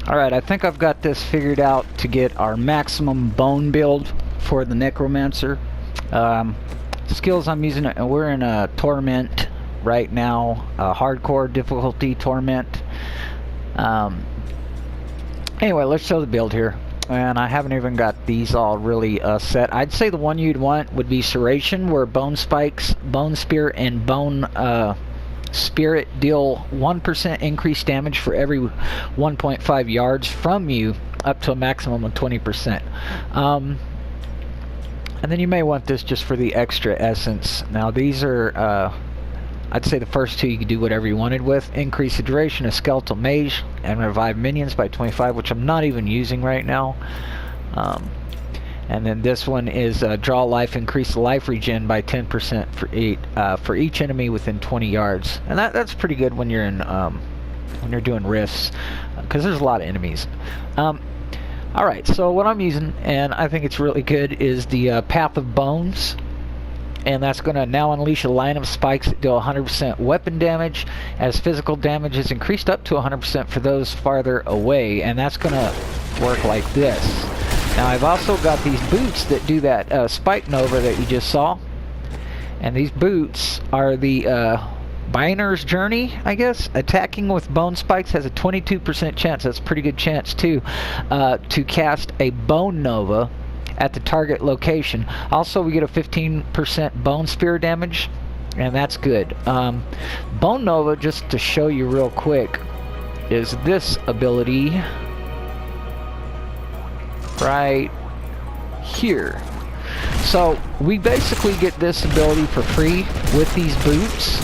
Alright, I think I've got this figured out to get our maximum bone build for the necromancer. Skills I'm using, we're in a torment right now, hardcore difficulty torment. Anyway, let's show the build here. And I haven't even got these all really set. I'd say the one you'd want would be Serration, where Bone Spikes, Bone Spear, and Bone Spirit deal 1% increased damage for every 1.5 yards from you, up to a maximum of 20%. And then you may want this just for the extra essence. Now these are, I'd say the first two you could do whatever you wanted with. Increase the duration of Skeletal Mage and revive minions by 25, which I'm not even using right now. And then this one is draw life, increase the life regen by 10% for each enemy within 20 yards. And that's pretty good when you're in when you're doing rifts, because there's a lot of enemies. Alright, so what I'm using, and I think it's really good, is the Path of Bones. And that's going to now unleash a line of spikes that deal 100% weapon damage, as physical damage is increased up to 100% for those farther away. And that's going to work like this. Now I've also got these boots that do that spike nova that you just saw. And these boots are the Biner's Journey, I guess. Attacking with bone spikes has a 22% chance, that's a pretty good chance too, to cast a bone nova at the target location. Also, we get a 15% bone spear damage, and that's good. Bone nova, just to show you real quick, is this ability right here. So we basically get this ability for free with these boots.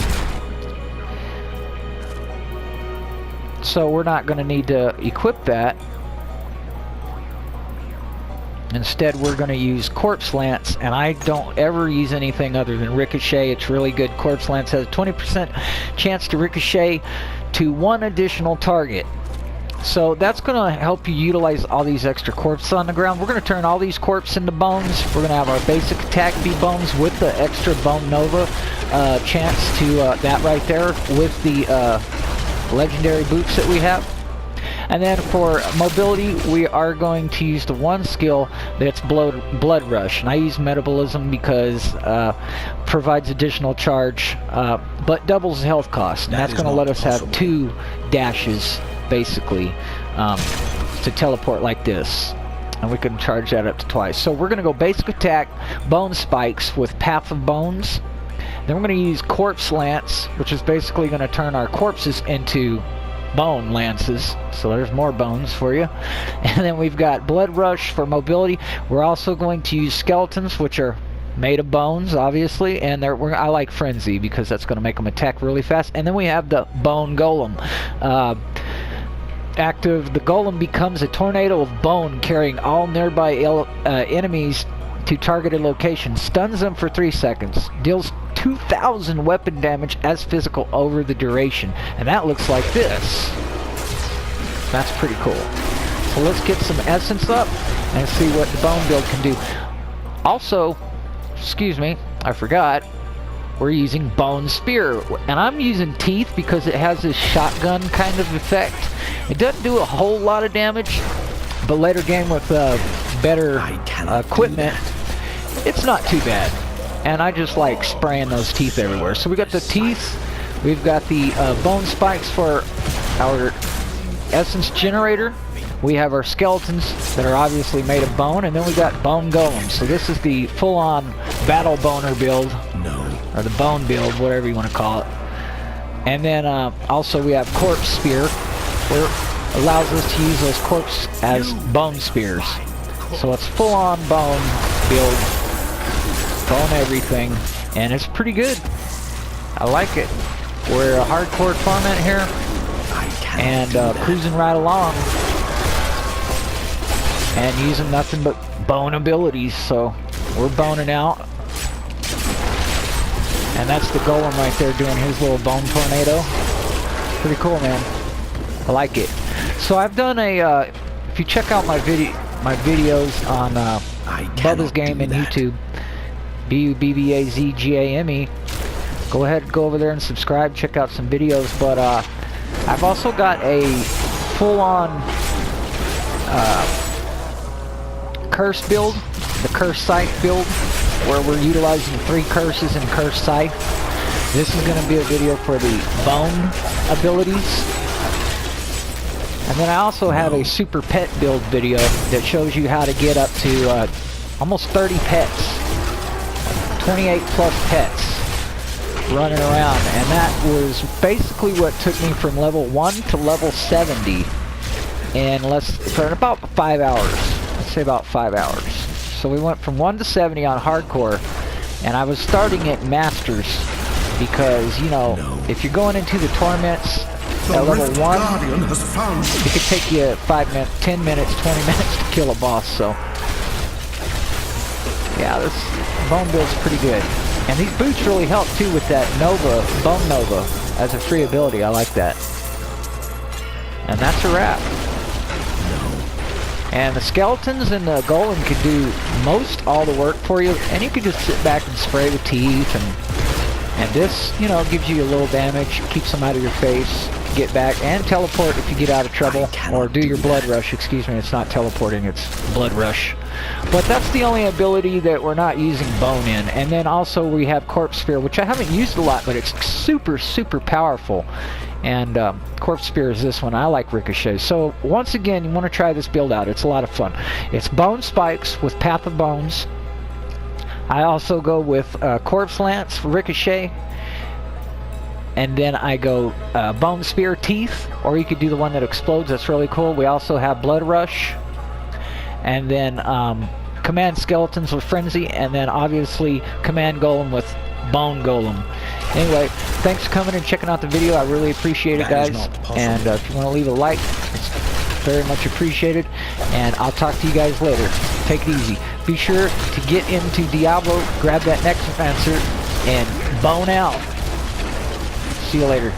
So we're not going to need to equip that. Instead, we're going to use Corpse Lance, and I don't ever use anything other than Ricochet. It's really good. Corpse Lance has a 20% chance to ricochet to one additional target. So that's going to help you utilize all these extra corpses on the ground. We're going to turn all these corpses into bones. We're going to have our basic attack be bones with the extra Bone Nova chance to that right there with the legendary boots that we have. And then for mobility, we are going to use the one skill that's Blood Rush. And I use Metabolism because provides additional charge, but doubles the health cost. And that's going to let us have 2 dashes, basically, to teleport like this. And we can charge that up to twice. So we're going to go basic attack, Bone Spikes with Path of Bones. Then we're going to use Corpse Lance, which is basically going to turn our corpses into bone lances, so there's more bones for you. And then we've got Blood Rush for mobility. We're also going to use skeletons, which are made of bones, obviously, and I like Frenzy because that's going to make them attack really fast. And then we have the Bone Golem. Active, the Golem becomes a tornado of bone carrying all nearby enemies to targeted locations, stuns them for 3 seconds, deals 2,000 weapon damage as physical over the duration. And that looks like this. That's pretty cool. So let's get some essence up and see what the bone build can do. Also, excuse me, I forgot, we're using Bone Spear. And I'm using Teeth because it has this shotgun kind of effect. It doesn't do a whole lot of damage, but later game with better equipment, it's not too bad. And I just like spraying those teeth everywhere. So we got the teeth, we've got the bone spikes for our essence generator. We have our skeletons that are obviously made of bone, and then we got bone golems. So this is the full-on battle boner build, or the bone build, whatever you want to call it. And then also we have corpse spear, where it allows us to use those corpses as bone spears. So it's full-on bone build. Bone everything, and it's pretty good. I like it. We're a hardcore torment here, and cruising right along, and using nothing but bone abilities. So we're boning out, and that's the golem right there doing his little bone tornado. Pretty cool, man. I like it. So I've done a. If you check out my videos on Bubba's Game and YouTube. BUBBAZGAME. Go ahead, go over there and subscribe, check out some videos. But I've also got a full-on curse build, the curse scythe build, where we're utilizing 3 curses and curse scythe. This is going to be a video for the bone abilities. And then I also have a super pet build video that shows you how to get up to almost 30 pets. 28 plus pets running around. And that was basically what took me from level 1 to level 70 in for about 5 hours. Let's say about 5 hours. So we went from 1 to 70 on hardcore. And I was starting at masters. Because, you know, if you're going into the torments at level 1, it could take you 5 minutes, 10 minutes, 20 minutes to kill a boss, so. Yeah, this bone build's pretty good. And these boots really help too with that Nova, Bone Nova, as a free ability. I like that. And that's a wrap. And the skeletons and the golem could do most all the work for you, and you could just sit back and spray with teeth, and this, you know, gives you a little damage, keeps them out of your face, get back, and teleport if you get out of trouble, or do your blood rush, excuse me, it's not teleporting, it's blood rush. But that's the only ability that we're not using bone in. And then also we have corpse spear, which I haven't used a lot, but it's super, super powerful. And corpse spear is this one. I like ricochet. So once again, you want to try this build out. It's a lot of fun. It's bone spikes with path of bones. I also go with corpse lance, ricochet, and then I go bone spear, teeth, or you could do the one that explodes. That's really cool. We also have blood rush, and then command skeletons with frenzy, and then obviously command golem with bone golem. Anyway, thanks for coming and checking out the video. I really appreciate it, guys. And if you want to leave a like, it's very much appreciated. And I'll talk to you guys later. Take it easy. Be sure to get into Diablo, grab that necromancer, and bone out. See you later.